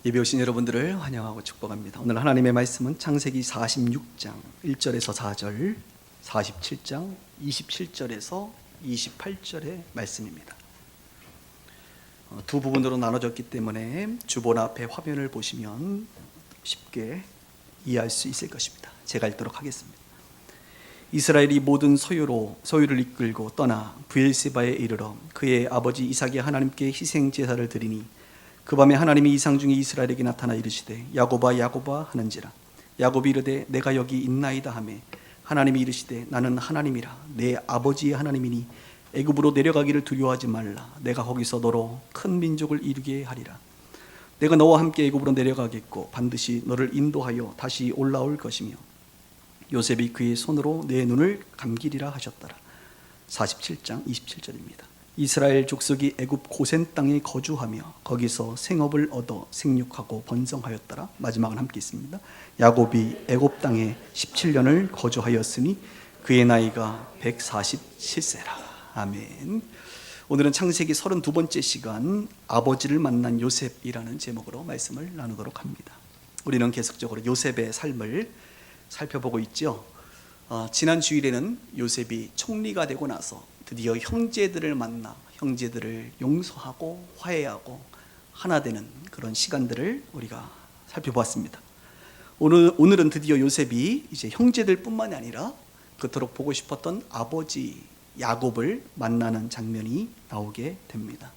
예배 오신 여러분들을 환영하고 축복합니다. 오늘 하나님의 말씀은 창세기 46장 1절에서 4절, 47장 27절에서 28절의 말씀입니다. 두 부분으로 나눠졌기 때문에 주본 앞에 화면을 보시면 쉽게 이해할 수 있을 것입니다. 제가 읽도록 하겠습니다. 이스라엘이 모든 소유를 이끌고 떠나 브엘세바에 이르러 그의 아버지 이삭이 하나님께 희생 제사를 드리니 그 밤에 하나님이 이상 중에 이스라엘에게 나타나 이르시되 야곱아 야곱아 하는지라. 야곱이 이르되 내가 여기 있나이다 하매 하나님이 이르시되 나는 하나님이라 내 아버지의 하나님이니 애굽으로 내려가기를 두려워하지 말라. 내가 거기서 너로 큰 민족을 이루게 하리라. 내가 너와 함께 애굽으로 내려가겠고 반드시 너를 인도하여 다시 올라올 것이며 요셉이 그의 손으로 내 눈을 감기리라 하셨더라. 47장 27절입니다. 이스라엘 족속이 애굽 고센 땅에 거주하며 거기서 생업을 얻어 생육하고 번성하였더라. 마지막은 함께 있습니다. 야곱이 애굽 땅에 17년을 거주하였으니 그의 나이가 147세라. 아멘. 오늘은 창세기 32번째 시간 아버지를 만난 요셉이라는 제목으로 말씀을 나누도록 합니다. 우리는 계속적으로 요셉의 삶을 살펴보고 있죠. 지난 주일에는 요셉이 총리가 되고 나서 드디어 형제들을 만나 형제들을 용서하고 화해하고 하나 되는 그런 시간들을 우리가 살펴보았습니다. 오늘은 드디어 요셉이 이제 형제들 뿐만이 아니라 그토록 보고 싶었던 아버지 야곱을 만나는 장면이 나오게 됩니다.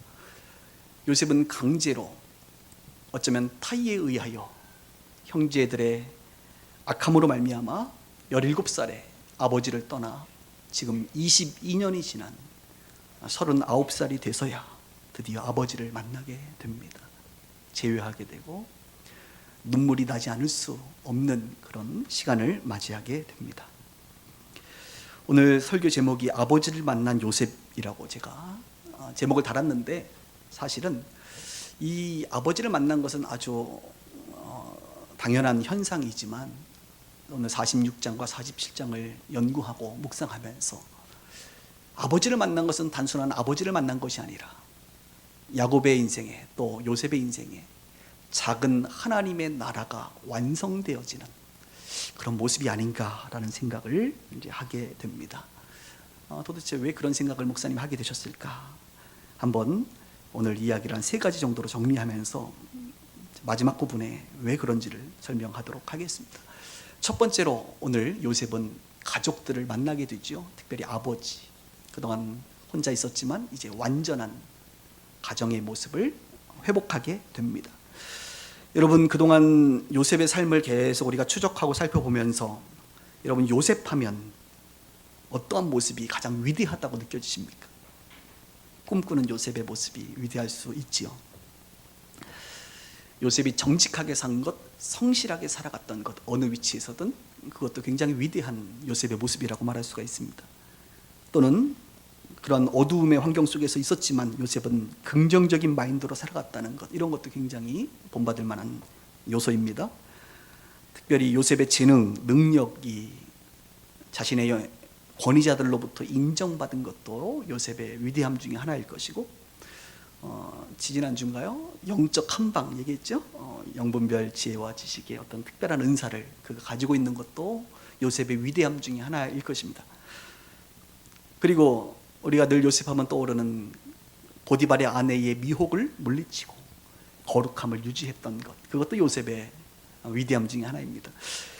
요셉은 강제로 어쩌면 타의에 의하여 형제들의 악함으로 말미암아 17살에 아버지를 떠나 지금 22년이 지난 39살이 돼서야 드디어 아버지를 만나게 됩니다. 재회하게 되고 눈물이 나지 않을 수 없는 그런 시간을 맞이하게 됩니다. 오늘 설교 제목이 아버지를 만난 요셉이라고 제가 제목을 달았는데 사실은 이 아버지를 만난 것은 아주 당연한 현상이지만 오늘 46장과 47장을 연구하고 묵상하면서 아버지를 만난 것은 단순한 아버지를 만난 것이 아니라 야곱의 인생에 또 요셉의 인생에 작은 하나님의 나라가 완성되어지는 그런 모습이 아닌가라는 생각을 이제 하게 됩니다. 도대체 왜 그런 생각을 목사님이 하게 되셨을까? 한번 오늘 이야기를 한 3가지 정도로 정리하면서 마지막 부분에 왜 그런지를 설명하도록 하겠습니다. 첫 번째로 오늘 요셉은 가족들을 만나게 되죠. 특별히 아버지, 그동안 혼자 있었지만 이제 완전한 가정의 모습을 회복하게 됩니다. 여러분, 그동안 요셉의 삶을 계속 우리가 추적하고 살펴보면서 여러분, 요셉하면 어떠한 모습이 가장 위대하다고 느껴지십니까? 꿈꾸는 요셉의 모습이 위대할 수 있지요. 요셉이 정직하게 산 것, 성실하게 살아갔던 것, 어느 위치에서든 그것도 굉장히 위대한 요셉의 모습이라고 말할 수가 있습니다. 또는 그런 어두움의 환경 속에서 있었지만 요셉은 긍정적인 마인드로 살아갔다는 것, 이런 것도 굉장히 본받을 만한 요소입니다. 특별히 요셉의 재능, 능력이 자신의 권위자들로부터 인정받은 것도 요셉의 위대함 중에 하나일 것이고, 지지난주인가요? 영적 한방 얘기했죠? 영분별 지혜와 지식의 어떤 특별한 은사를 그가 가지고 있는 것도 요셉의 위대함 중에 하나일 것입니다. 그리고 우리가 늘 요셉하면 떠오르는 보디발의 아내의 미혹을 물리치고 거룩함을 유지했던 것, 그것도 요셉의 위대함 중에 하나입니다.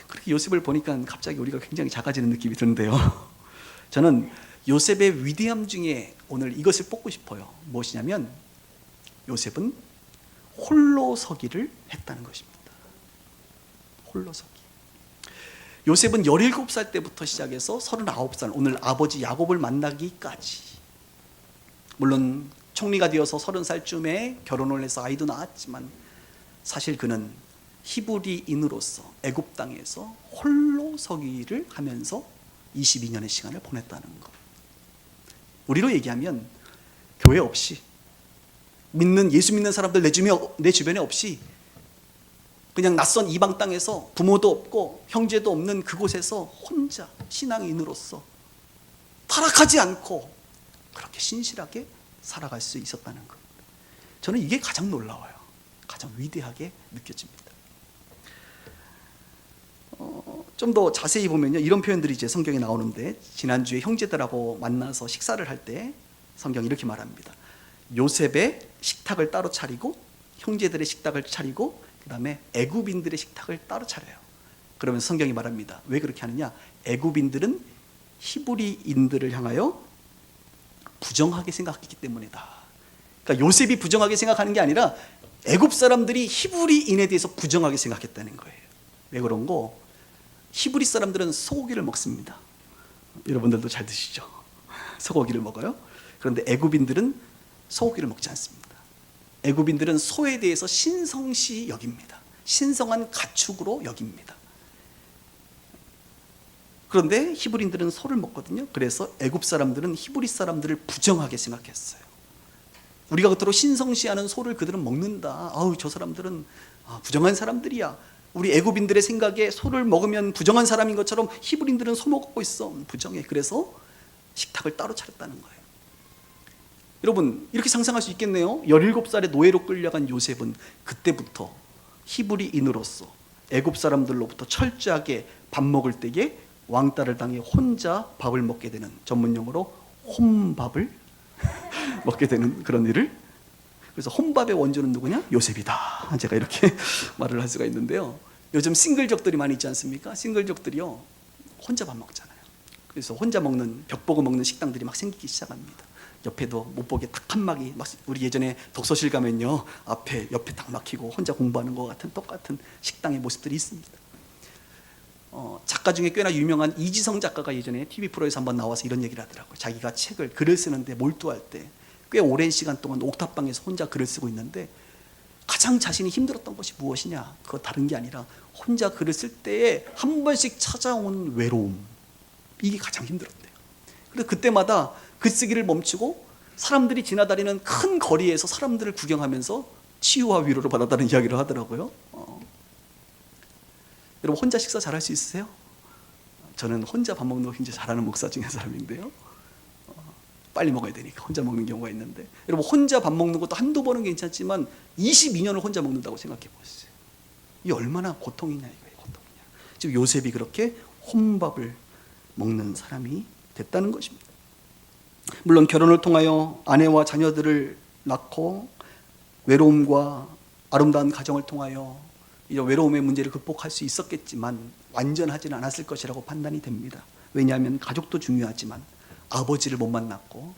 그렇게 요셉을 보니까 갑자기 우리가 굉장히 작아지는 느낌이 드는데요. 저는 요셉의 위대함 중에 오늘 이것을 뽑고 싶어요. 무엇이냐면 요셉은 홀로 서기를 했다는 것입니다. 홀로 서기. 요셉은 17살 때부터 시작해서 39살, 오늘 아버지 야곱을 만나기까지, 물론 총리가 되어서 30살쯤에 결혼을 해서 아이도 낳았지만 사실 그는 히브리인으로서 애굽 땅에서 홀로 서기를 하면서 22년의 시간을 보냈다는 것. 우리로 얘기하면 교회 없이, 예수 믿는 사람들 내 주변에 없이 그냥 낯선 이방 땅에서 부모도 없고 형제도 없는 그곳에서 혼자 신앙인으로서 타락하지 않고 그렇게 신실하게 살아갈 수 있었다는 것. 저는 이게 가장 놀라워요. 가장 위대하게 느껴집니다. 좀 더 자세히 보면요, 이런 표현들이 이제 성경에 나오는데, 지난주에 형제들하고 만나서 식사를 할 때 성경이 이렇게 말합니다. 요셉의 식탁을 따로 차리고 형제들의 식탁을 차리고 그 다음에 애굽인들의 식탁을 따로 차려요. 그러면 성경이 말합니다. 왜 그렇게 하느냐? 애굽인들은 히브리인들을 향하여 부정하게 생각했기 때문이다. 그러니까 요셉이 부정하게 생각하는 게 아니라 애굽 사람들이 히브리인에 대해서 부정하게 생각했다는 거예요. 왜 그런 거? 히브리 사람들은 소고기를 먹습니다. 여러분들도 잘 드시죠? 소고기를 먹어요. 그런데 애굽인들은 소고기를 먹지 않습니다. 애굽인들은 소에 대해서 신성시 여깁니다. 신성한 가축으로 여깁니다. 그런데 히브리인들은 소를 먹거든요. 그래서 애굽 사람들은 히브리 사람들을 부정하게 생각했어요. 우리가 겉으로 신성시하는 소를 그들은 먹는다. 아우, 저 사람들은 부정한 사람들이야. 우리 애굽인들의 생각에 소를 먹으면 부정한 사람인 것처럼 히브리인들은 소 먹고 있어. 부정해. 그래서 식탁을 따로 차렸다는 거예요. 여러분, 이렇게 상상할 수 있겠네요. 17살의 노예로 끌려간 요셉은 그때부터 히브리인으로서 애굽 사람들로부터 철저하게 밥 먹을 때에 왕따를 당해 혼자 밥을 먹게 되는, 전문용어로 혼밥을 먹게 되는 그런 일을, 그래서 혼밥의 원조는 누구냐? 요셉이다. 제가 이렇게 말을 할 수가 있는데요. 요즘 싱글족들이 많이 있지 않습니까? 싱글족들이요, 혼자 밥 먹잖아요. 그래서 혼자 먹는, 벽보고 먹는 식당들이 막 생기기 시작합니다. 옆에도 못 보게 딱 한 막이, 막 우리 예전에 독서실 가면요, 옆에 딱 막히고 혼자 공부하는 것 같은 똑같은 식당의 모습들이 있습니다. 작가 중에 꽤나 유명한 이지성 작가가 예전에 TV 프로에서 한번 나와서 이런 얘기를 하더라고요. 자기가 책을, 글을 쓰는데 몰두할 때 꽤 오랜 시간 동안 옥탑방에서 혼자 글을 쓰고 있는데 가장 자신이 힘들었던 것이 무엇이냐? 그거 다른 게 아니라 혼자 글을 쓸 때에 한 번씩 찾아오는 외로움, 이게 가장 힘들었대요. 그래서 그때마다 글쓰기를 멈추고 사람들이 지나다니는 큰 거리에서 사람들을 구경하면서 치유와 위로를 받았다는 이야기를 하더라고요. 여러분, 혼자 식사 잘할 수 있으세요? 저는 혼자 밥 먹는 거 굉장히 잘하는 목사 중에 사람인데요. 빨리 먹어야 되니까 혼자 먹는 경우가 있는데, 여러분, 혼자 밥 먹는 것도 한두 번은 괜찮지만 22년을 혼자 먹는다고 생각해 보세요. 이게 얼마나 고통이냐 이거예요. 고통이냐. 지금 요셉이 그렇게 혼밥을 먹는 사람이 됐다는 것입니다. 물론 결혼을 통하여 아내와 자녀들을 낳고 외로움과 아름다운 가정을 통하여 이 외로움의 문제를 극복할 수 있었겠지만 완전하지는 않았을 것이라고 판단이 됩니다. 왜냐하면 가족도 중요하지만 아버지를 못 만났고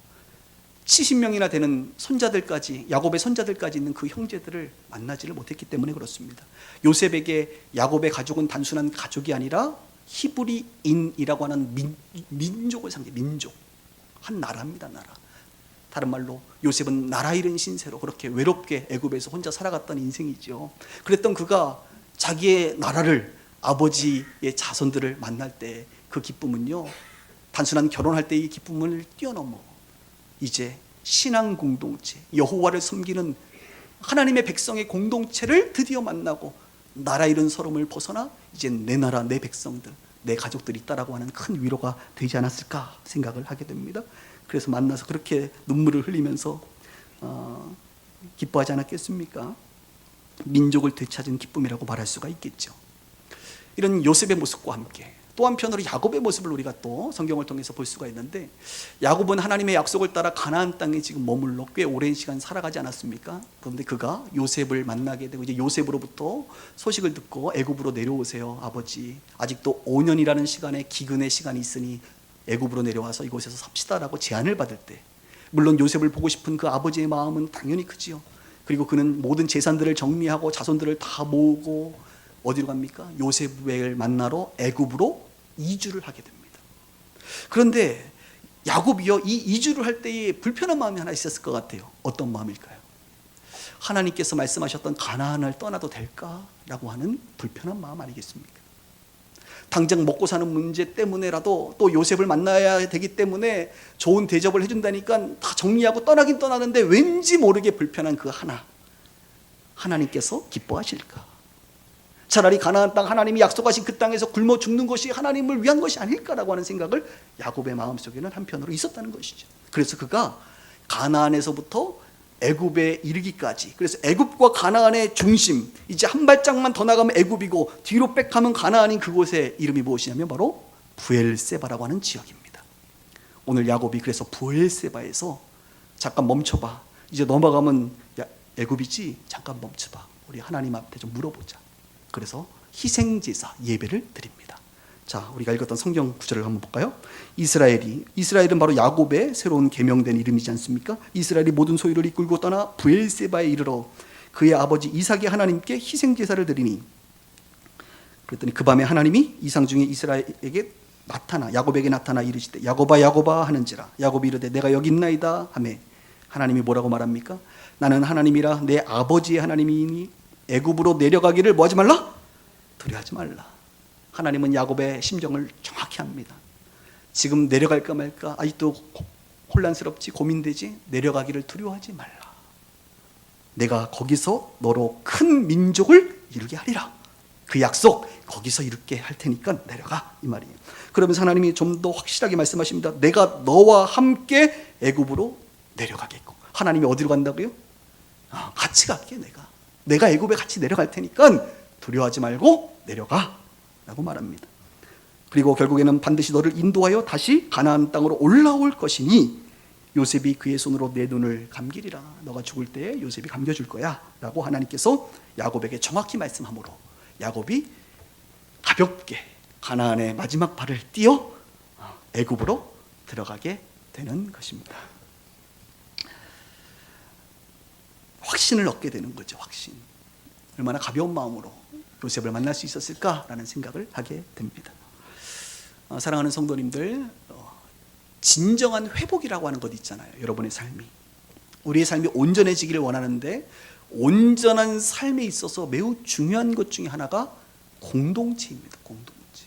70명이나 되는 손자들까지, 야곱의 손자들까지 있는 그 형제들을 만나지를 못했기 때문에 그렇습니다. 요셉에게 야곱의 가족은 단순한 가족이 아니라 히브리인이라고 하는 민족을 상징해, 민족, 한 나라입니다. 나라. 다른 말로 요셉은 나라 잃은 신세로 그렇게 외롭게 애굽에서 혼자 살아갔던 인생이죠. 그랬던 그가 자기의 나라를, 아버지의 자손들을 만날 때 그 기쁨은요, 단순한 결혼할 때의 기쁨을 뛰어넘어 이제 신앙 공동체, 여호와를 섬기는 하나님의 백성의 공동체를 드디어 만나고 나라 잃은 서름을 벗어나 이제 내 나라, 내 백성들, 내 가족들이 있다라고 하는 큰 위로가 되지 않았을까 생각을 하게 됩니다. 그래서 만나서 그렇게 눈물을 흘리면서 기뻐하지 않았겠습니까? 민족을 되찾은 기쁨이라고 말할 수가 있겠죠. 이런 요셉의 모습과 함께 또 한편으로 야곱의 모습을 우리가 또 성경을 통해서 볼 수가 있는데, 야곱은 하나님의 약속을 따라 가나안 땅에 지금 머물러 꽤 오랜 시간 살아가지 않았습니까? 그런데 그가 요셉을 만나게 되고 이제 요셉으로부터 소식을 듣고 애굽으로 내려오세요. 아버지, 아직도 5년이라는 시간의 기근의 시간이 있으니 애굽으로 내려와서 이곳에서 삽시다라고 제안을 받을 때, 물론 요셉을 보고 싶은 그 아버지의 마음은 당연히 크지요. 그리고 그는 모든 재산들을 정리하고 자손들을 다 모으고 어디로 갑니까? 요셉을 만나러 애굽으로 이주를 하게 됩니다. 그런데 야곱이요, 이 이주를 할 때에 불편한 마음이 하나 있었을 것 같아요. 어떤 마음일까요? 하나님께서 말씀하셨던 가나안을 떠나도 될까라고 하는 불편한 마음 아니겠습니까? 당장 먹고 사는 문제 때문에라도 또 요셉을 만나야 되기 때문에 좋은 대접을 해준다니까 다 정리하고 떠나긴 떠나는데 왠지 모르게 불편한 그 하나님께서 기뻐하실까? 차라리 가나안 땅, 하나님이 약속하신 그 땅에서 굶어 죽는 것이 하나님을 위한 것이 아닐까라고 하는 생각을 야곱의 마음속에는 한편으로 있었다는 것이죠. 그래서 그가 가나안에서부터 애굽에 이르기까지. 그래서 애굽과 가나안의 중심, 이제 한 발짝만 더 나가면 애굽이고 뒤로 빽하면 가나안인 그곳의 이름이 무엇이냐면 바로 브엘세바라고 하는 지역입니다. 오늘 야곱이 그래서 브엘세바에서 잠깐 멈춰봐, 이제 넘어가면 애굽이지, 잠깐 멈춰봐, 우리 하나님 앞에 좀 물어보자. 그래서 희생제사 예배를 드립니다. 자, 우리가 읽었던 성경 구절을 한번 볼까요? 이스라엘은 바로 야곱의 새로운 계명된 이름이지 않습니까? 이스라엘이 모든 소유를 이끌고 떠나 브엘세바에 이르러 그의 아버지 이삭의 하나님께 희생제사를 드리니, 그랬더니 그 밤에 하나님이 이상 중에 이스라엘에게 야곱에게 나타나 이르시되 야곱아 야곱아 하는지라. 야곱이 이르되 내가 여기 있나이다 하매 하나님이 뭐라고 말합니까? 나는 하나님이라 내 아버지의 하나님이니 애굽으로 내려가기를 뭐하지 말라? 두려워하지 말라. 하나님은 야곱의 심정을 정확히 합니다. 지금 내려갈까 말까 아직도 혼란스럽지, 고민되지? 내려가기를 두려워하지 말라. 내가 거기서 너로 큰 민족을 이루게 하리라. 그 약속 거기서 이루게 할 테니까 내려가, 이 말이에요. 그러면서 하나님이 좀 더 확실하게 말씀하십니다. 내가 너와 함께 애굽으로 내려가겠고. 하나님이 어디로 간다고요? 같이 갈게. 내가 애굽에 같이 내려갈 테니까 두려워하지 말고 내려가 라고 말합니다. 그리고 결국에는 반드시 너를 인도하여 다시 가나안 땅으로 올라올 것이니 요셉이 그의 손으로 내 눈을 감기리라. 너가 죽을 때에 요셉이 감겨줄 거야 라고 하나님께서 야곱에게 정확히 말씀하므로 야곱이 가볍게 가나안의 마지막 발을 띄어 애굽으로 들어가게 되는 것입니다. 확신을 얻게 되는 거죠. 확신. 얼마나 가벼운 마음으로 요셉을 만날 수 있었을까라는 생각을 하게 됩니다. 사랑하는 성도님들, 진정한 회복이라고 하는 것 있잖아요. 여러분의 삶이, 우리의 삶이 온전해지기를 원하는데 온전한 삶에 있어서 매우 중요한 것 중에 하나가 공동체입니다. 공동체.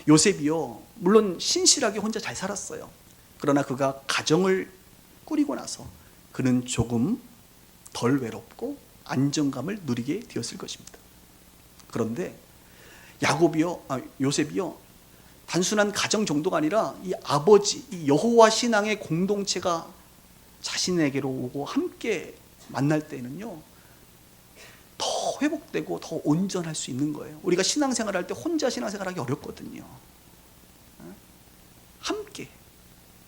요셉이요, 물론 신실하게 혼자 잘 살았어요. 그러나 그가 가정을 꾸리고 나서 그는 조금 덜 외롭고 안정감을 누리게 되었을 것입니다. 그런데 요셉이요, 단순한 가정 정도가 아니라 이 아버지, 이 여호와 신앙의 공동체가 자신에게로 오고 함께 만날 때는요, 더 회복되고 더 온전할 수 있는 거예요. 우리가 신앙생활할 때 혼자 신앙생활하기 어렵거든요. 함께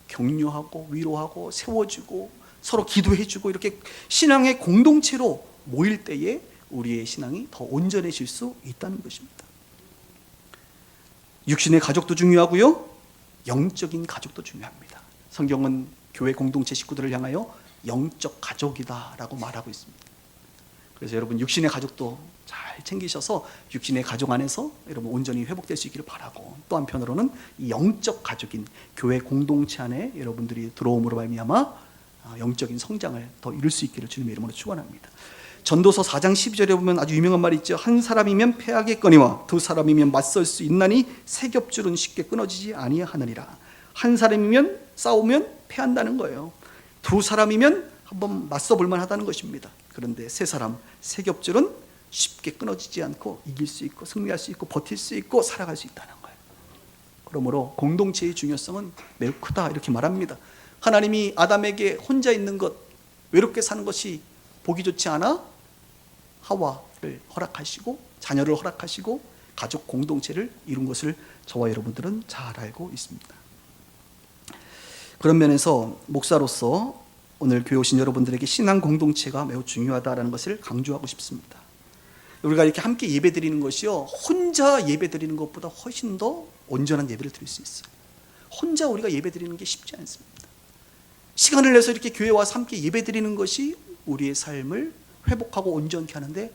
격려하고 위로하고 세워주고 서로 기도해주고 이렇게 신앙의 공동체로 모일 때에 우리의 신앙이 더 온전해질 수 있다는 것입니다. 육신의 가족도 중요하고요, 영적인 가족도 중요합니다. 성경은 교회 공동체 식구들을 향하여 영적 가족이다라고 말하고 있습니다. 그래서 여러분 육신의 가족도 잘 챙기셔서 육신의 가족 안에서 여러분 온전히 회복될 수 있기를 바라고, 또 한편으로는 이 영적 가족인 교회 공동체 안에 여러분들이 들어옴으로 말미암아 영적인 성장을 더 이룰 수 있기를 주님의 이름으로 축원합니다. 전도서 4장 12절에 보면 아주 유명한 말이 있죠. 한 사람이면 패하겠거니와 두 사람이면 맞설 수 있나니 세 겹줄은 쉽게 끊어지지 아니하느니라. 한 사람이면 싸우면 패한다는 거예요. 두 사람이면 한번 맞서 볼만 하다는 것입니다. 그런데 세 사람, 세 겹줄은 쉽게 끊어지지 않고 이길 수 있고 승리할 수 있고 버틸 수 있고 살아갈 수 있다는 거예요. 그러므로 공동체의 중요성은 매우 크다 이렇게 말합니다. 하나님이 아담에게 혼자 있는 것, 외롭게 사는 것이 보기 좋지 않아 하와를 허락하시고 자녀를 허락하시고 가족 공동체를 이룬 것을 저와 여러분들은 잘 알고 있습니다. 그런 면에서 목사로서 오늘 교회 오신 여러분들에게 신앙 공동체가 매우 중요하다는 것을 강조하고 싶습니다. 우리가 이렇게 함께 예배드리는 것이요, 혼자 예배드리는 것보다 훨씬 더 온전한 예배를 드릴 수 있어요. 혼자 우리가 예배드리는 게 쉽지 않습니다. 시간을 내서 이렇게 교회에 와서 함께 예배드리는 것이 우리의 삶을 회복하고 온전케 하는데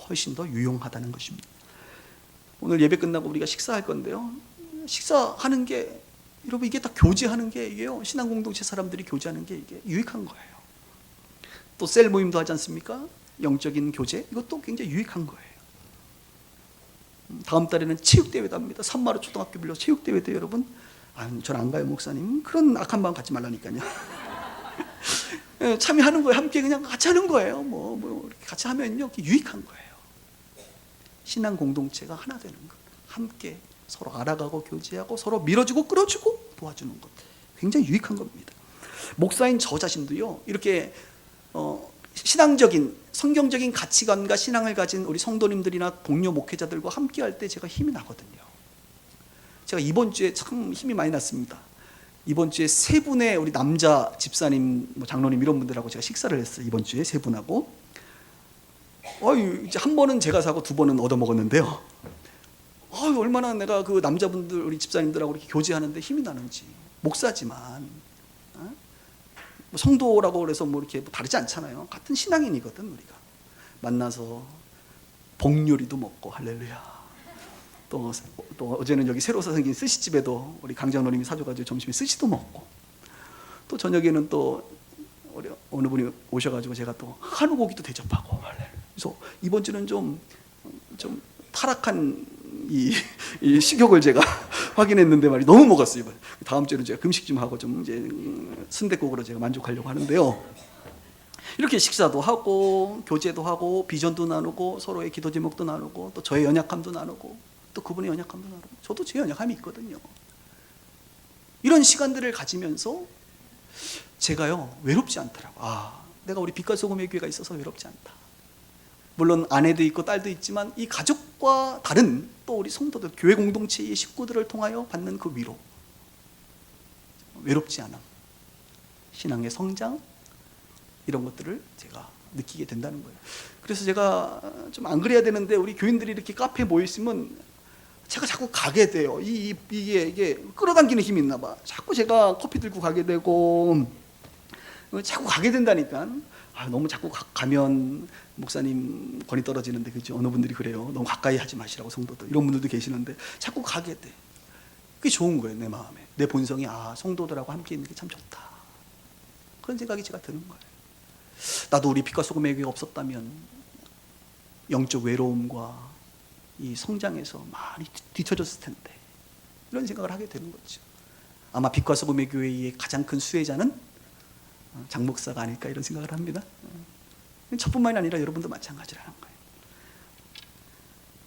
훨씬 더 유용하다는 것입니다. 오늘 예배 끝나고 우리가 식사할 건데요, 식사하는 게 여러분 이게 다 교제하는 게 이게요, 신앙 공동체 사람들이 교제하는 게 이게 유익한 거예요. 또 셀 모임도 하지 않습니까? 영적인 교제, 이것도 굉장히 유익한 거예요. 다음 달에는 체육대회도 합니다. 산마루 초등학교 빌려 체육대회도 여러분, 전 안 가요 목사님. 그런 악한 마음 갖지 말라니까요. 참여하는 거예요. 함께 그냥 같이 하는 거예요. 뭐 이렇게 같이 하면요, 유익한 거예요. 신앙 공동체가 하나 되는 것, 함께 서로 알아가고 교제하고 서로 밀어주고 끌어주고 도와주는 것, 굉장히 유익한 겁니다. 목사인 저 자신도요, 이렇게 신앙적인 성경적인 가치관과 신앙을 가진 우리 성도님들이나 동료 목회자들과 함께할 때 제가 힘이 나거든요. 제가 이번 주에 참 힘이 많이 났습니다. 이번 주에 세 분의 우리 남자 집사님, 장로님 이런 분들하고 제가 식사를 했어요. 이번 주에 세 분하고. 이제 한 번은 제가 사고 두 번은 얻어먹었는데요. 얼마나 내가 그 남자분들 우리 집사님들하고 이렇게 교제하는데 힘이 나는지. 목사지만 성도라고 그래서 이렇게 다르지 않잖아요. 같은 신앙인이거든. 우리가 만나서 복요리도 먹고 할렐루야. 또 어제는 여기 새로 생긴 스시집에도 우리 강장로님이 사줘가지고 점심에 스시도 먹고, 또 저녁에는 또 어느 분이 오셔가지고 제가 또 한우고기도 대접하고. 그래서 이번 주는 좀 타락한 이 식욕을 제가 확인했는데 말이 너무 먹었어요. 이번 다음 주에는 제가 금식 좀 하고 좀 이제 순댓국으로 제가 만족하려고 하는데요. 이렇게 식사도 하고 교제도 하고 비전도 나누고 서로의 기도 제목도 나누고 또 저의 연약함도 나누고 또 그분의 연약함도 나누고 저도 제 연약함이 있거든요. 이런 시간들을 가지면서 제가요 외롭지 않더라고. 내가 우리 빛과 소금의 교회가 있어서 외롭지 않다. 물론 아내도 있고 딸도 있지만 이 가족과 다른 또 우리 성도들, 교회 공동체의 식구들을 통하여 받는 그 위로, 외롭지 않음, 신앙의 성장, 이런 것들을 제가 느끼게 된다는 거예요. 그래서 제가 좀 안 그래야 되는데 우리 교인들이 이렇게 카페에 모여 있으면 제가 자꾸 가게 돼요. 이게 끌어당기는 힘이 있나 봐. 자꾸 제가 커피 들고 가게 되고 자꾸 가게 된다니까. 너무 자꾸 가면 목사님 권위 떨어지는데, 그죠? 어느 분들이 그래요. 너무 가까이 하지 마시라고, 성도들. 이런 분들도 계시는데 자꾸 가게 돼. 그게 좋은 거예요. 내 마음에. 내 본성이 성도들하고 함께 있는 게 참 좋다. 그런 생각이 제가 드는 거예요. 나도 우리 빛과 소금의 교회가 없었다면 영적 외로움과 이 성장에서 많이 뒤처졌을 텐데, 이런 생각을 하게 되는 거죠. 아마 빛과 소금의 교회의 가장 큰 수혜자는 장 목사가 아닐까, 이런 생각을 합니다. 저뿐만이 아니라 여러분도 마찬가지라는 거예요.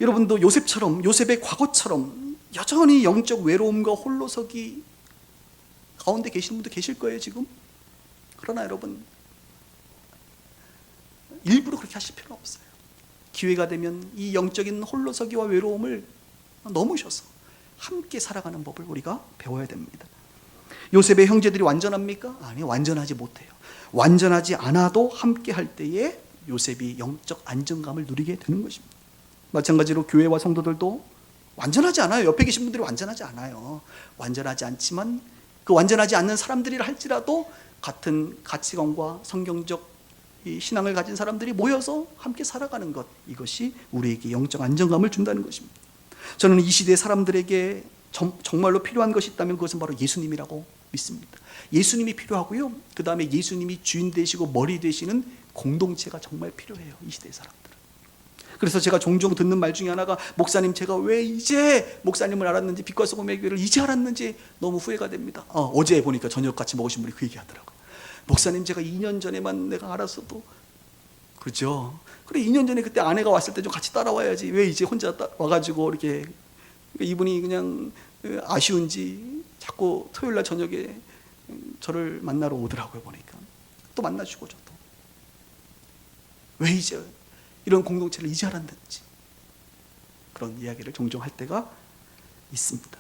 여러분도 요셉의 과거처럼 여전히 영적 외로움과 홀로서기 가운데 계시는 분도 계실 거예요 지금. 그러나 여러분, 일부러 그렇게 하실 필요는 없어요. 기회가 되면 이 영적인 홀로서기와 외로움을 넘으셔서 함께 살아가는 법을 우리가 배워야 됩니다. 요셉의 형제들이 완전합니까? 아니, 완전하지 못해요. 완전하지 않아도 함께 할 때에 요셉이 영적 안정감을 누리게 되는 것입니다. 마찬가지로 교회와 성도들도 완전하지 않아요. 옆에 계신 분들이 완전하지 않아요. 완전하지 않지만 그 완전하지 않는 사람들이라 할지라도 같은 가치관과 성경적 이 신앙을 가진 사람들이 모여서 함께 살아가는 것, 이것이 우리에게 영적 안정감을 준다는 것입니다. 저는 이 시대 사람들에게 정말로 필요한 것이 있다면 그것은 바로 예수님이라고 믿습니다. 예수님이 필요하고요, 그 다음에 예수님이 주인 되시고 머리 되시는 공동체가 정말 필요해요, 이 시대의 사람들은. 그래서 제가 종종 듣는 말 중에 하나가, 목사님, 제가 왜 이제 목사님을 알았는지, 빛과 소금의 교회를 이제 알았는지 너무 후회가 됩니다. 어제 보니까 저녁 같이 먹으신 분이 그 얘기 하더라고요. 목사님, 제가 2년 전에만 내가 알았어도. 그렇죠? 그래, 2년 전에 그때 아내가 왔을 때 좀 같이 따라와야지, 왜 이제 혼자 와가지고 이렇게. 이분이 그냥 아쉬운지 자꾸 토요일날 저녁에 저를 만나러 오더라고요. 보니까 또 만나주고, 저도 왜 이제 이런 공동체를 이제 알았는지, 그런 이야기를 종종 할 때가 있습니다.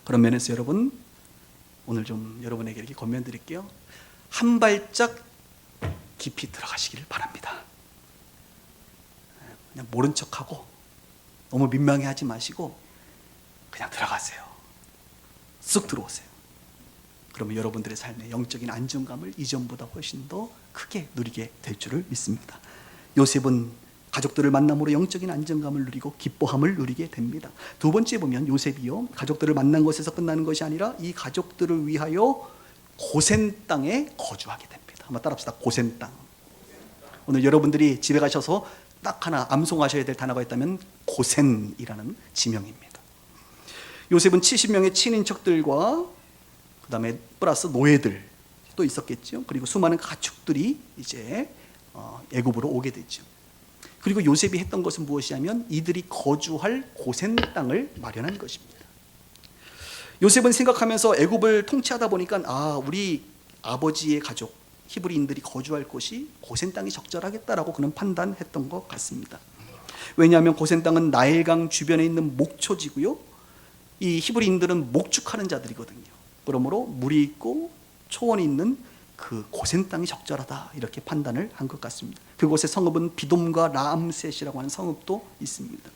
그런 면에서 여러분, 오늘 좀 여러분에게 이렇게 권면드릴게요. 한 발짝 깊이 들어가시기를 바랍니다. 그냥 모른 척하고 너무 민망해하지 마시고 그냥 들어가세요. 쑥 들어오세요. 그러면 여러분들의 삶의 영적인 안정감을 이전보다 훨씬 더 크게 누리게 될 줄을 믿습니다. 요셉은 가족들을 만남으로 영적인 안정감을 누리고 기뻐함을 누리게 됩니다. 두 번째 보면 요셉이요, 가족들을 만난 것에서 끝나는 것이 아니라 이 가족들을 위하여 고센 땅에 거주하게 됩니다. 한번 따라합시다. 고센 땅. 오늘 여러분들이 집에 가셔서 딱 하나 암송하셔야 될 단어가 있다면 고센이라는 지명입니다. 요셉은 70명의 친인척들과 그 다음에 플러스 노예들 또 있었겠죠. 그리고 수많은 가축들이 이제 애굽으로 오게 되죠. 그리고 요셉이 했던 것은 무엇이냐면 이들이 거주할 고센 땅을 마련한 것입니다. 요셉은 생각하면서 애굽을 통치하다 보니까 우리 아버지의 가족, 히브리인들이 거주할 곳이 고센 땅이 적절하겠다라고 그는 판단했던 것 같습니다. 왜냐하면 고센 땅은 나일강 주변에 있는 목초지고요, 이 히브리인들은 목축하는 자들이거든요. 그러므로 물이 있고 초원이 있는 그 고센 땅이 적절하다, 이렇게 판단을 한 것 같습니다. 그곳의 성읍은 비돔과 라암셋이라고 하는 성읍도 있습니다.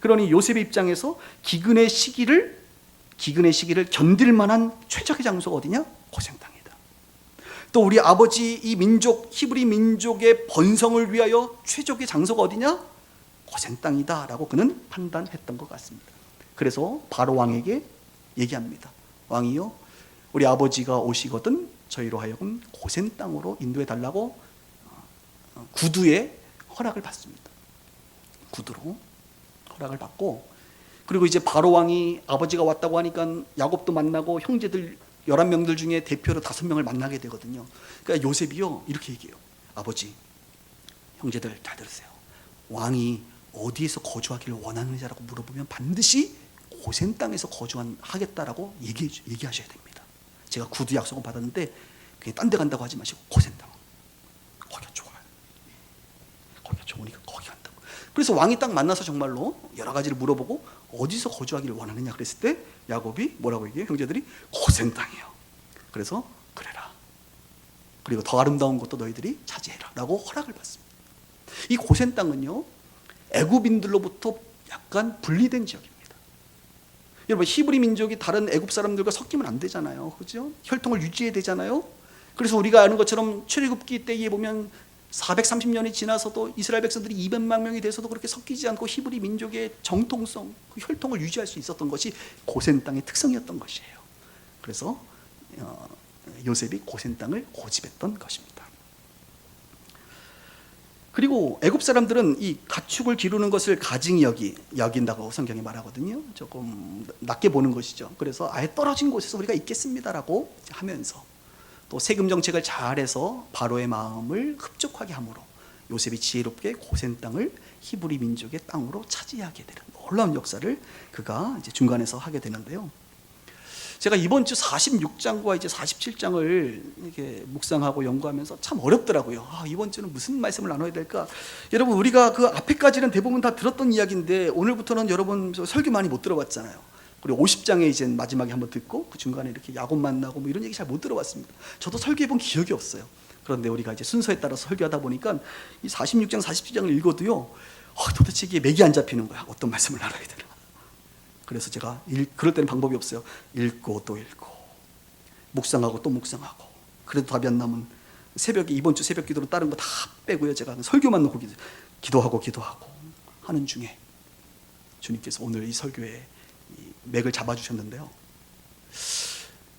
그러니 요셉의 입장에서 기근의 시기를 견딜 만한 최적의 장소가 어디냐? 고센 땅이다. 또 우리 아버지 이 민족, 히브리 민족의 번성을 위하여 최적의 장소가 어디냐? 고센 땅이다 라고 그는 판단했던 것 같습니다. 그래서 바로 왕에게 얘기합니다. 왕이요, 우리 아버지가 오시거든 저희로 하여금 고센 땅으로 인도해 달라고 구두에 허락을 받습니다. 구두로 허락을 받고, 그리고 이제 바로 왕이 아버지가 왔다고 하니까 야곱도 만나고 형제들 11명들 중에 대표로 5명을 만나게 되거든요. 그러니까 요셉이요 이렇게 얘기해요. 아버지, 형제들 잘 들으세요. 왕이 어디에서 거주하기를 원하느냐라고 물어보면 반드시 고센 땅에서 거주하겠다라고 얘기하셔야 됩니다. 제가 구두 약속을 받았는데 그냥 딴 데 간다고 하지 마시고 고센 땅, 거기가 좋아요. 거기가 좋으니까 거기 간다고. 그래서 왕이 딱 만나서 정말로 여러 가지를 물어보고 어디서 거주하기를 원하느냐 그랬을 때 야곱이 뭐라고 얘기해요? 형제들이 고센 땅이에요. 그래서 그래라. 그리고 더 아름다운 것도 너희들이 차지해라 라고 허락을 받습니다. 이 고센 땅은요, 애굽인들로부터 약간 분리된 지역입니다. 여러분, 히브리 민족이 다른 애굽 사람들과 섞이면 안 되잖아요. 그죠? 혈통을 유지해야 되잖아요. 그래서 우리가 아는 것처럼 출애굽기 때에 보면 430년이 지나서도 이스라엘 백성들이 200만 명이 돼서도 그렇게 섞이지 않고 히브리 민족의 정통성, 그 혈통을 유지할 수 있었던 것이 고센 땅의 특성이었던 것이에요. 그래서 요셉이 고센 땅을 고집했던 것입니다. 그리고 애굽 사람들은 이 가축을 기르는 것을 가증히 여긴다고 성경이 말하거든요. 조금 낮게 보는 것이죠. 그래서 아예 떨어진 곳에서 우리가 있겠습니다라고 하면서 또 세금 정책을 잘해서 바로의 마음을 흡족하게 함으로 요셉이 지혜롭게 고센 땅을 히브리 민족의 땅으로 차지하게 되는 놀라운 역사를 그가 이제 중간에서 하게 되는데요. 제가 이번 주 46장과 이제 47장을 이렇게 묵상하고 연구하면서 참 어렵더라고요. 이번 주는 무슨 말씀을 나눠야 될까? 여러분, 우리가 그 앞에까지는 대부분 다 들었던 이야기인데 오늘부터는 여러분 설교 많이 못 들어봤잖아요. 그리고 50장에 이제 마지막에 한번 듣고 그 중간에 이렇게 야곱 만나고 뭐 이런 얘기 잘 못 들어봤습니다. 저도 설교해본 기억이 없어요. 그런데 우리가 이제 순서에 따라서 설교하다 보니까 이 46장, 47장을 읽어도요, 도대체 이게 맥이 안 잡히는 거야. 어떤 말씀을 나눠야 되나. 그래서 제가 그럴 때는 방법이 없어요. 읽고 또 읽고 묵상하고 또 묵상하고, 그래도 답이 안 나면 새벽에 이번 주 새벽 기도로 다른 거 다 빼고요, 제가 설교만 놓고 기도하고 하는 중에 주님께서 오늘 이 설교에 이 맥을 잡아주셨는데요,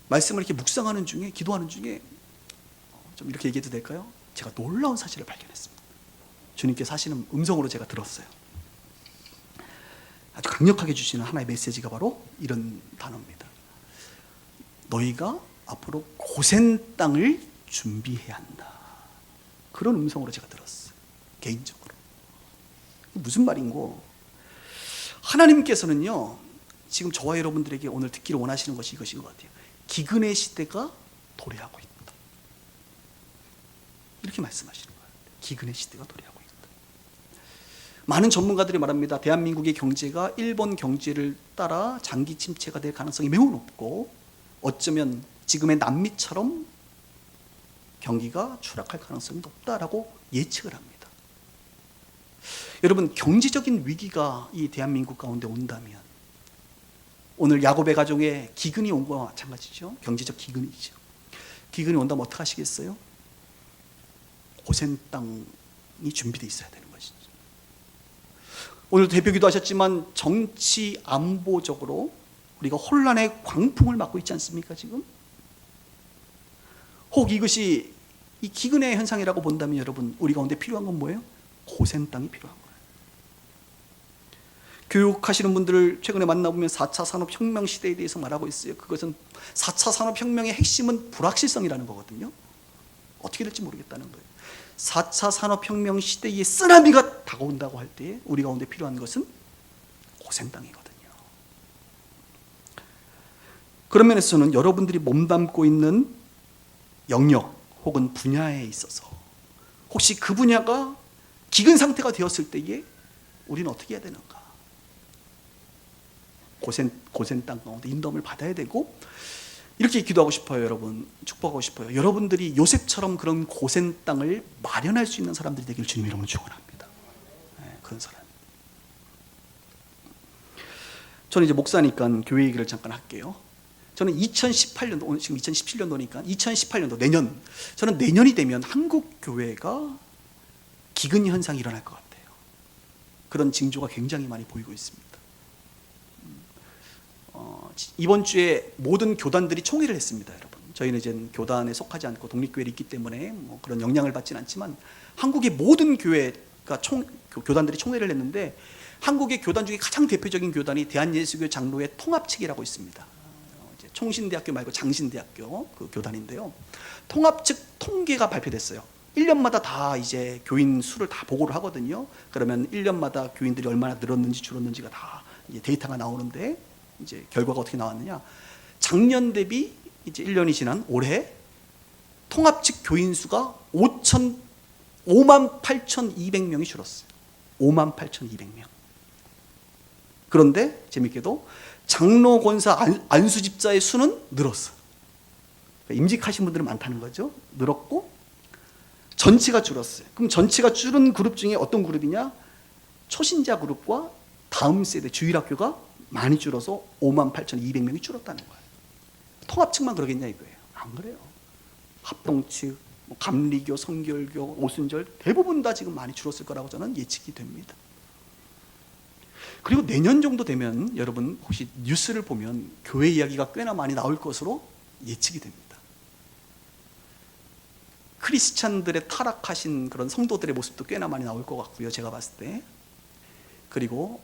말씀을 이렇게 묵상하는 중에, 기도하는 중에 좀 이렇게 얘기해도 될까요? 제가 놀라운 사실을 발견했습니다. 주님께서 하시는 음성으로 제가 들었어요. 아주 강력하게 주시는 하나의 메시지가 바로 이런 단어입니다. 너희가 앞으로 고센 땅을 준비해야 한다. 그런 음성으로 제가 들었어요, 개인적으로. 무슨 말인고, 하나님께서는요 지금 저와 여러분들에게 오늘 듣기를 원하시는 것이 이것인 것 같아요. 기근의 시대가 도래하고 있다, 이렇게 말씀하시는 거예요. 기근의 시대가 도래하고 있다. 많은 전문가들이 말합니다. 대한민국의 경제가 일본 경제를 따라 장기 침체가 될 가능성이 매우 높고, 어쩌면 지금의 남미처럼 경기가 추락할 가능성이 높다라고 예측을 합니다. 여러분, 경제적인 위기가 이 대한민국 가운데 온다면, 오늘 야곱의 가정에 기근이 온 거와 마찬가지죠. 경제적 기근이죠. 기근이 온다면 어떻게 하시겠어요? 고센 땅이 준비되어 있어야 되는 것이죠. 오늘 대표기도 하셨지만 정치 안보적으로 우리가 혼란의 광풍을 맞고 있지 않습니까? 지금 혹 이것이 이 기근의 현상이라고 본다면 여러분, 우리 가운데 필요한 건 뭐예요? 고센 땅이 필요한 거예요. 교육하시는 분들을 최근에 만나보면 4차 산업혁명 시대에 대해서 말하고 있어요. 그것은 4차 산업혁명의 핵심은 불확실성이라는 거거든요. 어떻게 될지 모르겠다는 거예요. 4차 산업혁명 시대의 쓰나미가 다가온다고 할 때 우리 가운데 필요한 것은 고센 땅이거든요. 그런 면에서는 여러분들이 몸담고 있는 영역 혹은 분야에 있어서 혹시 그 분야가 기근 상태가 되었을 때에 우리는 어떻게 해야 되는가? 고센 땅 가운데 인도함을 받아야 되고, 이렇게 기도하고 싶어요. 여러분, 축복하고 싶어요. 여러분들이 요셉처럼 그런 고센 땅을 마련할 수 있는 사람들이 되길 주님 이름으로 축원합니다. 네, 그런 사람. 저는 이제 목사니까 교회 얘기를 잠깐 할게요. 저는 2018년도, 지금 2017년도니까 2018년도 내년, 저는 내년이 되면 한국 교회가 기근 현상이 일어날 것 같아요. 그런 징조가 굉장히 많이 보이고 있습니다. 이번 주에 모든 교단들이 총회를 했습니다, 여러분. 저희는 이제 교단에 속하지 않고 독립교회에 있기 때문에 뭐 그런 영향을 받지는 않지만, 한국의 모든 교회가 교단들이 총회를 했는데, 한국의 교단 중에 가장 대표적인 교단이 대한예수교 장로회 통합측이라고 있습니다. 총신대학교 말고 장신대학교 그 교단인데요. 통합 측 통계가 발표됐어요. 1년마다 다 이제 교인 수를 다 보고를 하거든요. 그러면 1년마다 교인들이 얼마나 늘었는지 줄었는지가 다 이제 데이터가 나오는데, 이제 결과가 어떻게 나왔느냐? 작년 대비 이제 1년이 지난 올해 통합 측 교인 수가 58,200명이 줄었어요. 58,200명. 그런데 재밌게도 장로, 권사, 안수 집사의 수는 늘었어. 임직하신 분들은 많다는 거죠. 늘었고 전체가 줄었어요. 그럼 전체가 줄은 그룹 중에 어떤 그룹이냐? 초신자 그룹과 다음 세대 주일학교가 많이 줄어서 58,200명이 줄었다는 거예요. 통합 측만 그러겠냐 이거예요. 안 그래요. 합동 측, 감리교, 성결교, 오순절 대부분 다 지금 많이 줄었을 거라고 저는 예측이 됩니다. 그리고 내년 정도 되면 여러분 혹시 뉴스를 보면 교회 이야기가 꽤나 많이 나올 것으로 예측이 됩니다. 크리스찬들의 타락하신 그런 성도들의 모습도 꽤나 많이 나올 것 같고요, 제가 봤을 때. 그리고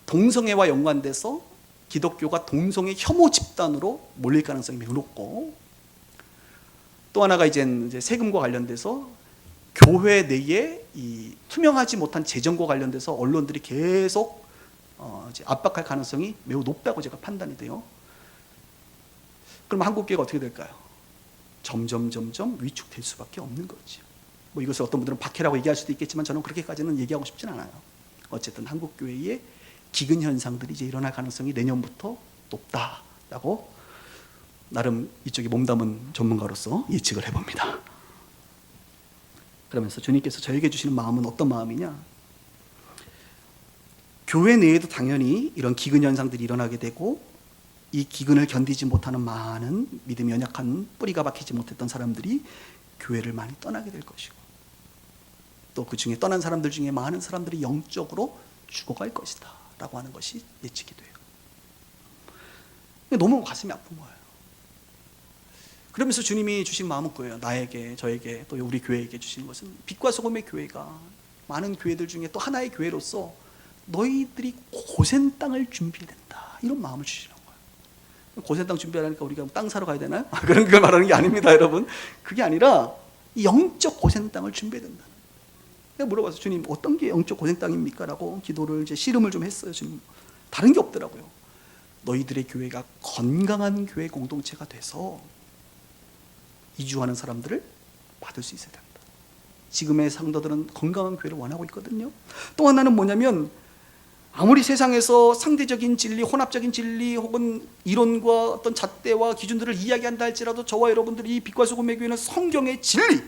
동성애와 연관돼서 기독교가 동성애 혐오 집단으로 몰릴 가능성이 매우 높고, 또 하나가 이제 세금과 관련돼서 교회 내에 이 투명하지 못한 재정과 관련돼서 언론들이 계속 이제 압박할 가능성이 매우 높다고 제가 판단이 돼요. 그럼 한국교회가 어떻게 될까요? 점점 위축될 수밖에 없는 거죠. 뭐 이것을 어떤 분들은 박해라고 얘기할 수도 있겠지만 저는 그렇게까지는 얘기하고 싶진 않아요. 어쨌든 한국교회의 기근 현상들이 이제 일어날 가능성이 내년부터 높다라고 나름 이쪽에 몸담은 전문가로서 예측을 해봅니다. 그러면서 주님께서 저에게 주시는 마음은 어떤 마음이냐? 교회 내에도 당연히 이런 기근 현상들이 일어나게 되고, 이 기근을 견디지 못하는 많은 믿음이 연약한 뿌리가 박히지 못했던 사람들이 교회를 많이 떠나게 될 것이고, 또 그 중에 떠난 사람들 중에 많은 사람들이 영적으로 죽어갈 것이다 라고 하는 것이 예측이 돼요. 너무 가슴이 아픈 거예요. 그러면서 주님이 주신 마음은 그거예요. 나에게, 저에게, 또 우리 교회에게 주시는 것은 빛과 소금의 교회가 많은 교회들 중에 또 하나의 교회로서 너희들이 고센 땅을 준비해야 된다, 이런 마음을 주시는 거예요. 고센 땅 준비하려니까 우리가 땅 사러 가야 되나요? 그런 걸 말하는 게 아닙니다, 여러분. 그게 아니라 영적 고센 땅을 준비해야 된다. 내가 물어봤어요. 주님, 어떤 게 영적 고생 땅입니까? 라고 기도를 이제 씨름을 좀 했어요. 주님, 다른 게 없더라고요. 너희들의 교회가 건강한 교회 공동체가 돼서 이주하는 사람들을 받을 수 있어야 된다. 지금의 상도들은 건강한 교회를 원하고 있거든요. 또 하나는 뭐냐면, 아무리 세상에서 상대적인 진리, 혼합적인 진리 혹은 이론과 어떤 잣대와 기준들을 이야기한다 할지라도 저와 여러분들이 이 빛과 소금의 교회는 성경의 진리,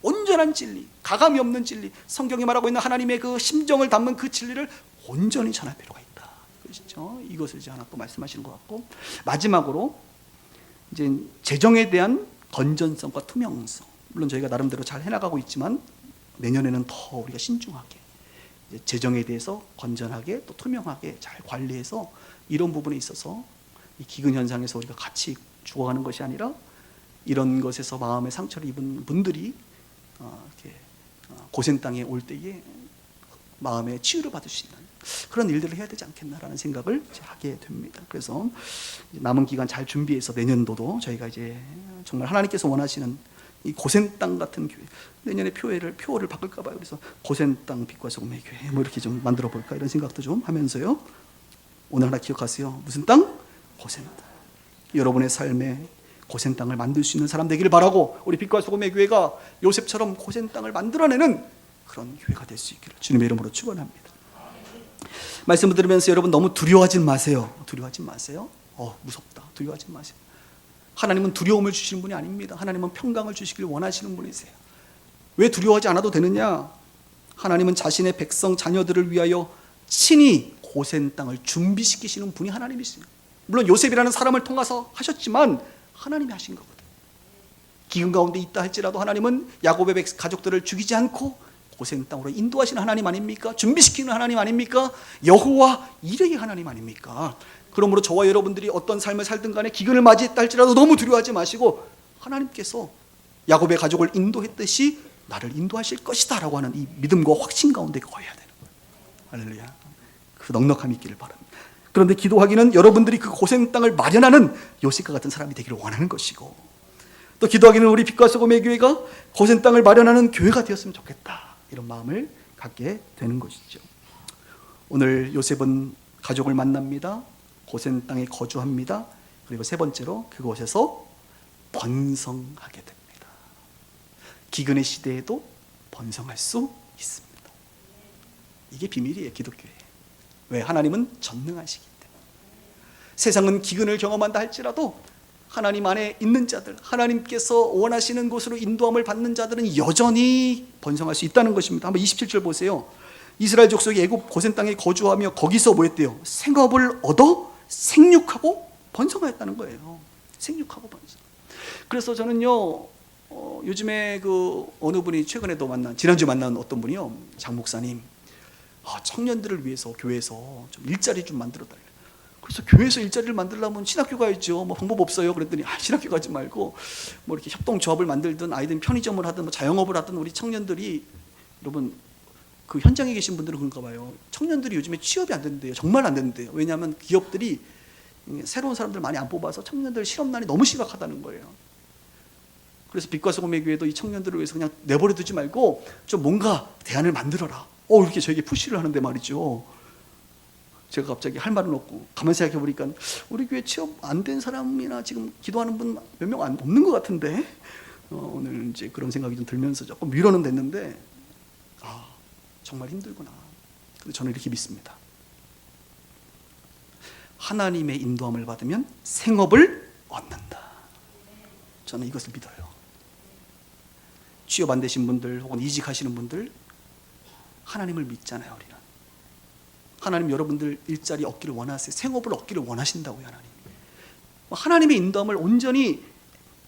온전한 진리, 가감이 없는 진리, 성경이 말하고 있는 하나님의 그 심정을 담은 그 진리를 온전히 전할 필요가 있다. 그렇죠? 이것을 이제 하나 또 말씀하시는 것 같고, 마지막으로 이제 재정에 대한 건전성과 투명성. 물론 저희가 나름대로 잘 해나가고 있지만 내년에는 더 우리가 신중하게 이제 재정에 대해서 건전하게 또 투명하게 잘 관리해서 이런 부분에 있어서 이 기근 현상에서 우리가 같이 죽어가는 것이 아니라 이런 것에서 마음의 상처를 입은 분들이 이렇게 고센 땅에 올 때에 마음의 치유를 받을 수 있는 그런 일들을 해야 되지 않겠나라는 생각을 하게 됩니다. 그래서 남은 기간 잘 준비해서 내년도도 저희가 이제 정말 하나님께서 원하시는 이 고센 땅 같은 교회, 내년에 표어를 바꿀까 봐요. 그래서 고센 땅 빛과 소금의 교회 뭐 이렇게 좀 만들어 볼까 이런 생각도 좀 하면서요. 오늘 하나 기억하세요. 무슨 땅? 고센 땅. 여러분의 삶에 고센 땅을 만들 수 있는 사람 되기를 바라고, 우리 빛과 소금의 교회가 요셉처럼 고센 땅을 만들어내는 그런 교회가 될 수 있기를 주님의 이름으로 축원합니다. 말씀을 들으면서 여러분 너무 두려워하지 마세요. 두려워하지 마세요. 무섭다. 두려워하지 마세요. 하나님은 두려움을 주시는 분이 아닙니다. 하나님은 평강을 주시길 원하시는 분이세요. 왜 두려워하지 않아도 되느냐? 하나님은 자신의 백성 자녀들을 위하여 친히 고센 땅을 준비시키시는 분이 하나님이세요. 물론 요셉이라는 사람을 통해서 하셨지만 하나님이 하신 거거든요. 기근 가운데 있다 할지라도 하나님은 야곱의 가족들을 죽이지 않고 고센 땅으로 인도하시는 하나님 아닙니까? 준비시키는 하나님 아닙니까? 여호와 이레의 하나님 아닙니까? 그러므로 저와 여러분들이 어떤 삶을 살든 간에 기근을 맞이했다 할지라도 너무 두려워하지 마시고, 하나님께서 야곱의 가족을 인도했듯이 나를 인도하실 것이다 라고 하는 이 믿음과 확신 가운데 거해야 되는 거예요. 할렐루야. 그 넉넉함이 있기를 바랍니다. 그런데 기도하기는 여러분들이 그 고센 땅을 마련하는 요셉과 같은 사람이 되기를 원하는 것이고, 또 기도하기는 우리 빛과 소금의 교회가 고센 땅을 마련하는 교회가 되었으면 좋겠다, 이런 마음을 갖게 되는 것이죠. 오늘 요셉은 가족을 만납니다. 고센 땅에 거주합니다. 그리고 세 번째로 그곳에서 번성하게 됩니다. 기근의 시대에도 번성할 수 있습니다. 이게 비밀이에요, 기독교에. 왜? 하나님은 전능하시기 때문에. 세상은 기근을 경험한다 할지라도 하나님 안에 있는 자들, 하나님께서 원하시는 곳으로 인도함을 받는 자들은 여전히 번성할 수 있다는 것입니다. 한번 27절 보세요. 이스라엘 족속이 애굽 고센 땅에 거주하며 거기서 뭐 했대요? 생업을 얻어 생육하고 번성하였다는 거예요. 생육하고 번성. 그래서 저는요, 요즘에 그 어느 분이 최근에도 지난주 만난 어떤 분이요, 장 목사님, 청년들을 위해서 교회에서 좀 일자리 좀 만들어 달래. 그래서 교회에서 일자리를 만들려면 신학교 가야죠. 뭐 방법 없어요. 그랬더니 신학교 가지 말고 뭐 이렇게 협동조합을 만들든 아이들 편의점을 하든 뭐 자영업을 하든 우리 청년들이, 여러분 그 현장에 계신 분들은 그런가 봐요. 청년들이 요즘에 취업이 안 된대요. 정말 안 된대요. 왜냐하면 기업들이 새로운 사람들 많이 안 뽑아서 청년들 실업난이 너무 심각하다는 거예요. 그래서 빛과 소금의 교회도 이 청년들을 위해서 그냥 내버려 두지 말고 좀 뭔가 대안을 만들어라. 이렇게 저에게 푸시를 하는데 말이죠. 제가 갑자기 할 말은 없고 가만히 생각해 보니까 우리 교회 취업 안 된 사람이나 지금 기도하는 분 몇 명 없는 것 같은데, 오늘 이제 그런 생각이 좀 들면서 조금 위로는 됐는데, 정말 힘들구나. 근데 저는 이렇게 믿습니다. 하나님의 인도함을 받으면 생업을 얻는다. 저는 이것을 믿어요. 취업 안 되신 분들 혹은 이직하시는 분들, 하나님을 믿잖아요. 우리는 하나님 여러분들 일자리 얻기를 원하세요. 생업을 얻기를 원하신다고요. 하나님의 인도함을 온전히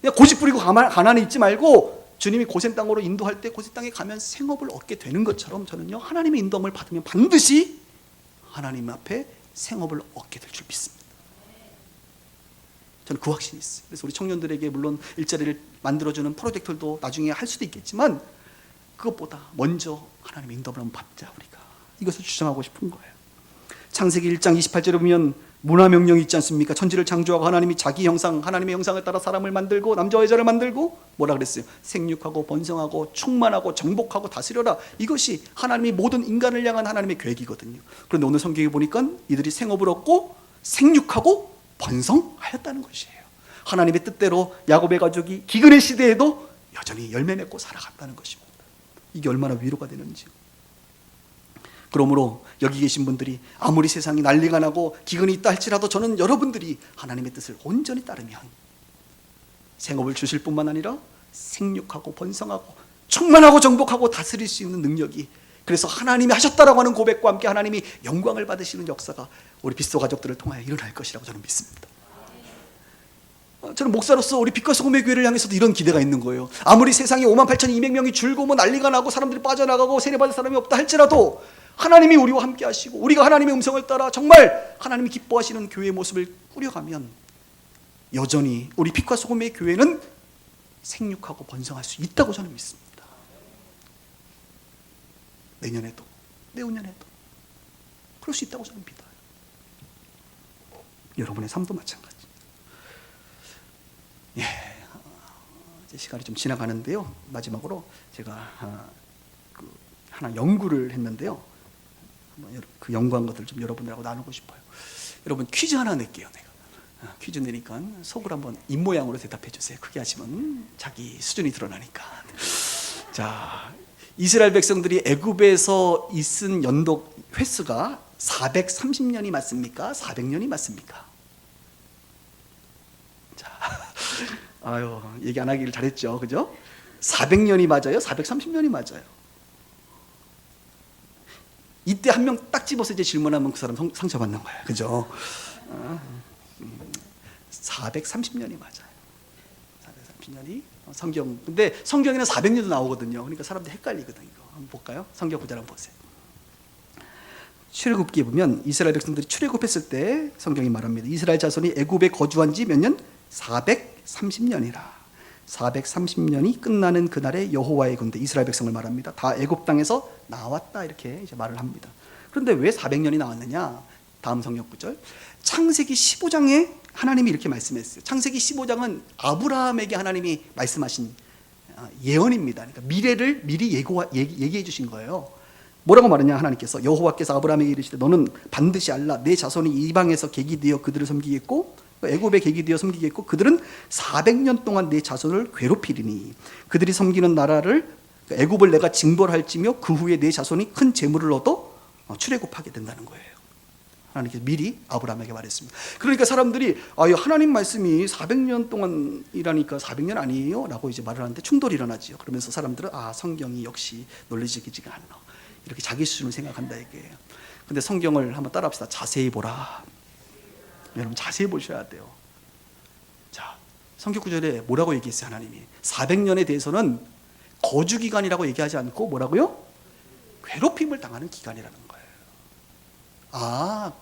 그냥 고집 부리고 가난에 있지 말고, 주님이 고센 땅으로 인도할 때 고센 땅에 가면 생업을 얻게 되는 것처럼, 저는요, 하나님의 인도함을 받으면 반드시 하나님 앞에 생업을 얻게 될 줄 믿습니다. 저는 그 확신이 있어요. 그래서 우리 청년들에게 물론 일자리를 만들어주는 프로젝트들도 나중에 할 수도 있겠지만, 그것보다 먼저 하나님의 인도함을 한번 받자. 우리가 이것을 주장하고 싶은 거예요. 창세기 1장 28절에 보면 문화명령이 있지 않습니까? 천지를 창조하고 하나님이 자기 형상, 하나님의 형상을 따라 사람을 만들고 남자와 여자를 만들고 뭐라 그랬어요? 생육하고 번성하고 충만하고 정복하고 다스려라. 이것이 하나님이 모든 인간을 향한 하나님의 계획이거든요. 그런데 오늘 성경에 보니까 이들이 생업을 얻고 생육하고 번성하였다는 것이에요. 하나님의 뜻대로 야곱의 가족이 기근의 시대에도 여전히 열매 맺고 살아갔다는 것입니다. 이게 얼마나 위로가 되는지요. 그러므로 여기 계신 분들이 아무리 세상이 난리가 나고 기근이 있다 할지라도, 저는 여러분들이 하나님의 뜻을 온전히 따르면 생업을 주실 뿐만 아니라 생육하고 번성하고 충만하고 정복하고 다스릴 수 있는 능력이, 그래서 하나님이 하셨다라고 하는 고백과 함께 하나님이 영광을 받으시는 역사가 우리 빗소 가족들을 통하여 일어날 것이라고 저는 믿습니다. 저는 목사로서 우리 빛과 소금의 교회를 향해서도 이런 기대가 있는 거예요. 아무리 세상에 58,200명이 줄고 뭐 난리가 나고 사람들이 빠져나가고 세례받을 사람이 없다 할지라도, 하나님이 우리와 함께 하시고 우리가 하나님의 음성을 따라 정말 하나님이 기뻐하시는 교회의 모습을 꾸려가면, 여전히 우리 빛과 소금의 교회는 생육하고 번성할 수 있다고 저는 믿습니다. 내년에도 내후년에도 그럴 수 있다고 저는 믿어요. 여러분의 삶도 마찬가지. 이제 시간이 좀 지나가는데요, 마지막으로 제가 하나 연구를 했는데요, 그 연구한 것들을 좀 여러분들하고 나누고 싶어요. 여러분 퀴즈 하나 낼게요. 내가 퀴즈 내니까 속으로 한번 입모양으로 대답해 주세요. 크게 하시면 자기 수준이 드러나니까. 자, 이스라엘 백성들이 애굽에서 있은 연도 횟수가 430년이 맞습니까? 400년이 맞습니까? 자, 아유, 얘기 안 하기를 잘했죠, 그죠? 400년이 맞아요? 430년이 맞아요? 이때 한 명 딱 집어서 이제 질문하면 그 사람 상처받는 거예요, 그죠? 430년이 맞아요. 430년이 성경. 근데 성경에는 400년도 나오거든요. 그러니까 사람들이 헷갈리거든요. 이거 한번 볼까요? 성경 구절 한번 보세요. 출애굽기에 보면 이스라엘 백성들이 출애굽했을 때 성경이 말합니다. 이스라엘 자손이 애굽에 거주한 지 몇 년? 430년이라. 430년이 끝나는 그날에 여호와의 군대, 이스라엘 백성을 말합니다. 다 애굽 땅에서 나왔다, 이렇게 이제 말을 합니다. 그런데 왜 400년이 나왔느냐? 다음 성경 구절. 창세기 15장에 하나님이 이렇게 말씀했어요. 창세기 15장은 아브라함에게 하나님이 말씀하신 예언입니다. 그러니까 미래를 미리 얘기해 주신 거예요. 뭐라고 말하냐? 하나님께서 여호와께서 아브라함에게 이르시되 너는 반드시 알라. 내 자손이 이방에서 객이 되어 그들을 섬기겠고 애굽에 객이 되어 섬기겠고 그들은 400년 동안 내 자손을 괴롭히리니 그들이 섬기는 나라를 애굽을 내가 징벌할지며 그 후에 내 자손이 큰 재물을 얻어 출애굽하게 된다는 거예요. 하나님께서 미리 아브라함에게 말했습니다. 그러니까 사람들이 하나님 말씀이 400년 동안이라니까 400년 아니에요? 라고 이제 말을 하는데 충돌이 일어나지요. 그러면서 사람들은 성경이 역시 논리적이지가 않아, 이렇게 자기 수준을 생각한다 이게요. 근데 성경을 한번 따라합시다. 자세히 보라. 여러분 자세히 보셔야 돼요. 자, 성경 구절에 뭐라고 얘기했어요? 하나님이 400년에 대해서는 거주 기간이라고 얘기하지 않고 뭐라고요? 괴롭힘을 당하는 기간이라는 거예요.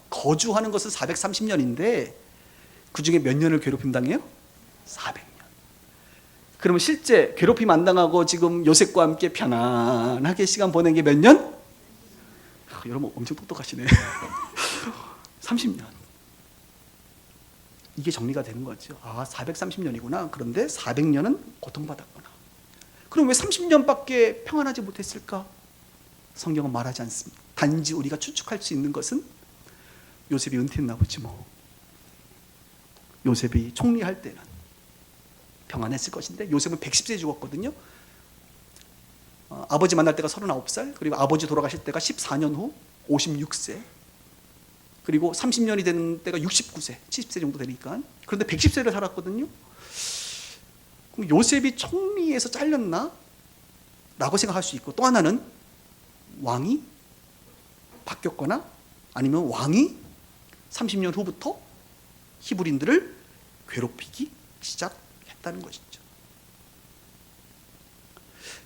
거주하는 것은 430년인데 그 중에 몇 년을 괴롭힘 당해요? 400년. 그러면 실제 괴롭힘 안 당하고 지금 요셉과 함께 편안하게 시간 보낸 게 몇 년? 여러분 엄청 똑똑하시네. 30년. 이게 정리가 되는 거죠. 430년이구나. 그런데 400년은 고통받았구나. 그럼 왜 30년밖에 평안하지 못했을까? 성경은 말하지 않습니다. 단지 우리가 추측할 수 있는 것은 요셉이 은퇴했나 보지 뭐. 요셉이 총리할 때는 평안했을 것인데 요셉은 110세에 죽었거든요. 아버지 만날 때가 39살, 그리고 아버지 돌아가실 때가 14년 후 56세, 그리고 30년이 되는 때가 69세, 70세 정도 되니까. 그런데 110세를 살았거든요. 그럼 요셉이 총리에서 잘렸나? 라고 생각할 수 있고, 또 하나는 왕이 바뀌었거나 아니면 왕이 30년 후부터 히브리인들을 괴롭히기 시작했다는 것이죠.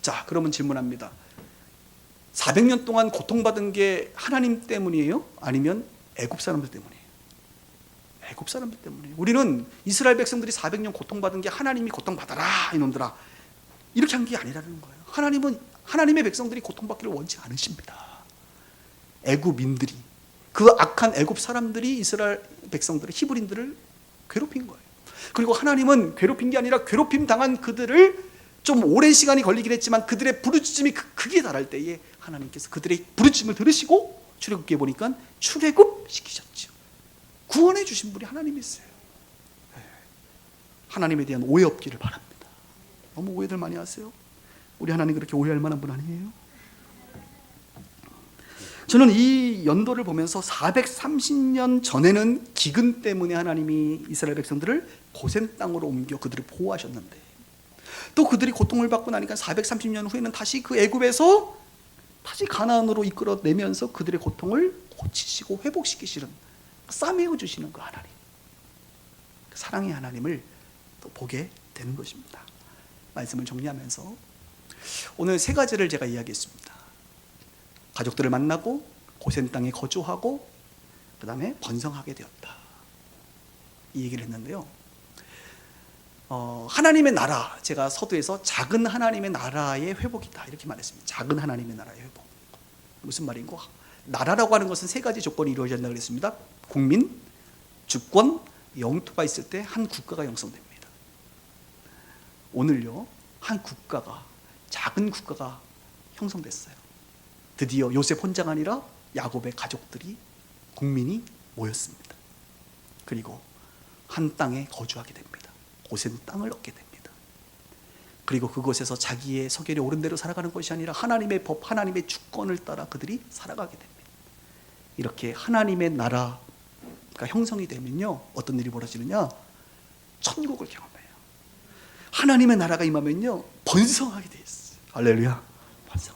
자, 그러면 질문합니다. 400년 동안 고통받은 게 하나님 때문이에요? 아니면 애굽 사람들 때문이에요? 애굽 사람들 때문이에요. 우리는 이스라엘 백성들이 400년 고통받은 게 하나님이 고통받아라 이놈들아 이렇게 한 게 아니라는 거예요. 하나님은 하나님의 백성들이 고통받기를 원치 않으십니다. 애굽인들이, 그 악한 애굽 사람들이 이스라엘 백성들을, 히브리인들을 괴롭힌 거예요. 그리고 하나님은 괴롭힌 게 아니라 괴롭힘 당한 그들을 좀 오랜 시간이 걸리긴 했지만 그들의 부르짖음이 극에 달할 때에 하나님께서 그들의 부르짖음을 들으시고 출애굽기에 보니까 출애굽시키셨죠. 구원해 주신 분이 하나님이세요. 하나님에 대한 오해 없기를 바랍니다. 너무 오해들 많이 하세요. 우리 하나님 그렇게 오해할 만한 분 아니에요? 저는 이 연도를 보면서 430년 전에는 기근 때문에 하나님이 이스라엘 백성들을 고센 땅으로 옮겨 그들을 보호하셨는데 또 그들이 고통을 받고 나니까 430년 후에는 다시 그 애굽에서 다시 가나안으로 이끌어내면서 그들의 고통을 고치시고 회복시키시는, 싸매어 주시는 그 하나님, 그 사랑의 하나님을 또 보게 되는 것입니다. 말씀을 정리하면서 오늘 세 가지를 제가 이야기했습니다. 가족들을 만나고 고센 땅에 거주하고 그 다음에 번성하게 되었다, 이 얘기를 했는데요. 하나님의 나라, 제가 서두에서 작은 하나님의 나라의 회복이다 이렇게 말했습니다. 작은 하나님의 나라의 회복. 무슨 말인고? 나라라고 하는 것은 세 가지 조건이 이루어져야 한다고 그랬습니다. 국민, 주권, 영토가 있을 때 한 국가가 형성됩니다. 오늘요, 한 국가가, 작은 국가가 형성됐어요. 드디어 요셉 혼자가 아니라 야곱의 가족들이, 국민이 모였습니다. 그리고 한 땅에 거주하게 됩니다. 고센 땅을 얻게 됩니다. 그리고 그곳에서 자기의 소견이 옳은 대로 살아가는 것이 아니라 하나님의 법, 하나님의 주권을 따라 그들이 살아가게 됩니다. 이렇게 하나님의 나라가 형성이 되면요, 어떤 일이 벌어지느냐? 천국을 경험해요. 하나님의 나라가 임하면요, 번성하게 돼 있어요. 할렐루야. 번성.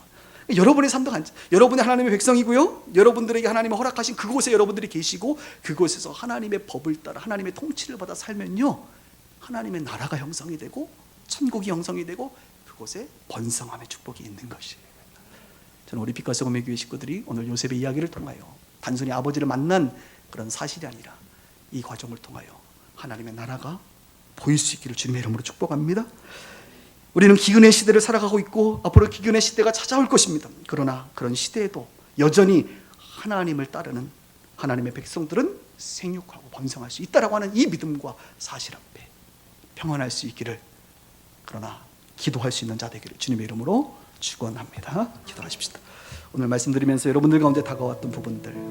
여러분의 삶도 여러분이 하나님의 백성이고요, 여러분들에게 하나님이 허락하신 그곳에 여러분들이 계시고, 그곳에서 하나님의 법을 따라 하나님의 통치를 받아 살면요, 하나님의 나라가 형성이 되고 천국이 형성이 되고 그곳에 번성함의 축복이 있는 것이에요. 저는 우리 빛과 소금의 교회 식구들이 오늘 요셉의 이야기를 통하여 단순히 아버지를 만난 그런 사실이 아니라 이 과정을 통하여 하나님의 나라가 보일 수 있기를 주님의 이름으로 축복합니다. 우리는 기근의 시대를 살아가고 있고 앞으로 기근의 시대가 찾아올 것입니다. 그러나 그런 시대에도 여전히 하나님을 따르는 하나님의 백성들은 생육하고 번성할 수 있다라고 하는 이 믿음과 사실 앞에 평안할 수 있기를, 그러나 기도할 수 있는 자 되기를 주님의 이름으로 축원합니다. 기도하십시다. 오늘 말씀드리면서 여러분들 가운데 다가왔던 부분들,